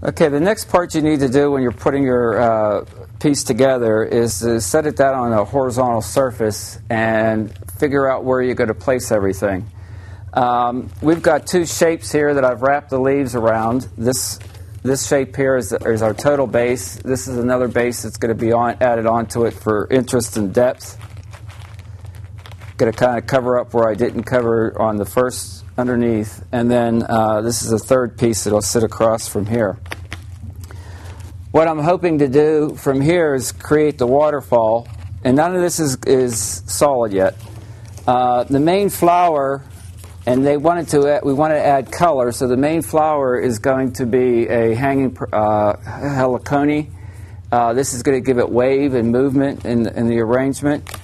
Okay, the next part you need to do when you're putting your piece together is to set it down on a horizontal surface and figure out where you're going to place everything. We've got two shapes here that I've wrapped the leaves around. This shape here is our total base. This is another base that's going to be added onto it for interest and depth. Going to kind of cover up where I didn't cover on the first underneath, and then this is a third piece that will sit across from here. What I'm hoping to do from here is create the waterfall, and none of this is solid yet. The main flower, and we wanted to add color, so the main flower is going to be a hanging helicone. This is going to give it wave and movement in the arrangement,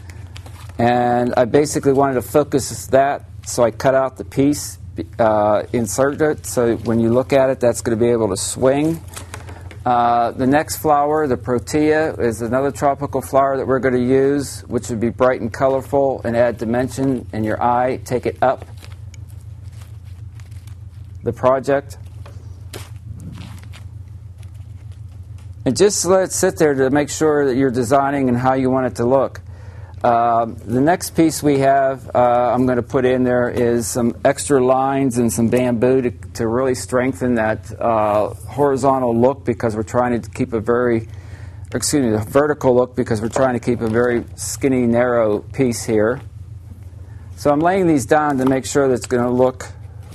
and I basically wanted to focus that, so I cut out the piece, inserted it, so when you look at it, that's going to be able to swing. The next flower, the protea, is another tropical flower that we're going to use, which would be bright and colorful and add dimension in your eye. Take it up the project. And just let it sit there to make sure that you're designing and how you want it to look. The next piece we have, I'm going to put in there, is some extra lines and some bamboo to really strengthen that horizontal look, because we're trying to keep a vertical look, because we're trying to keep a very skinny, narrow piece here. So I'm laying these down to make sure that it's going to look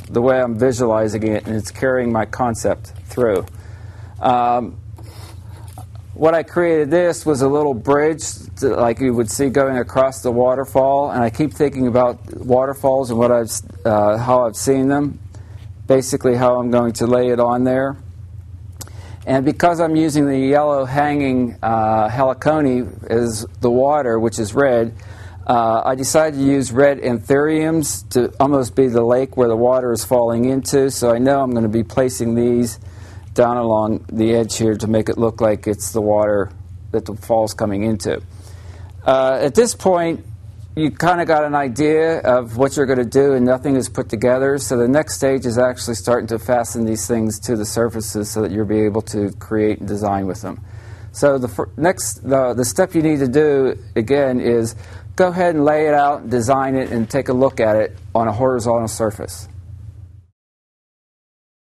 the way I'm visualizing it, and it's carrying my concept through. What I created this was a little bridge like you would see going across the waterfall, and I keep thinking about waterfalls and how I've seen them, basically how I'm going to lay it on there. And because I'm using the yellow hanging helicone as the water, which is red, I decided to use red anthuriums to almost be the lake where the water is falling into, so I know I'm going to be placing these down along the edge here to make it look like it's the water that the fall's coming into. At this point, you kind of got an idea of what you're going to do, and nothing is put together, so the next stage is actually starting to fasten these things to the surfaces so that you'll be able to create and design with them. So the step you need to do, again, is go ahead and lay it out, design it, and take a look at it on a horizontal surface.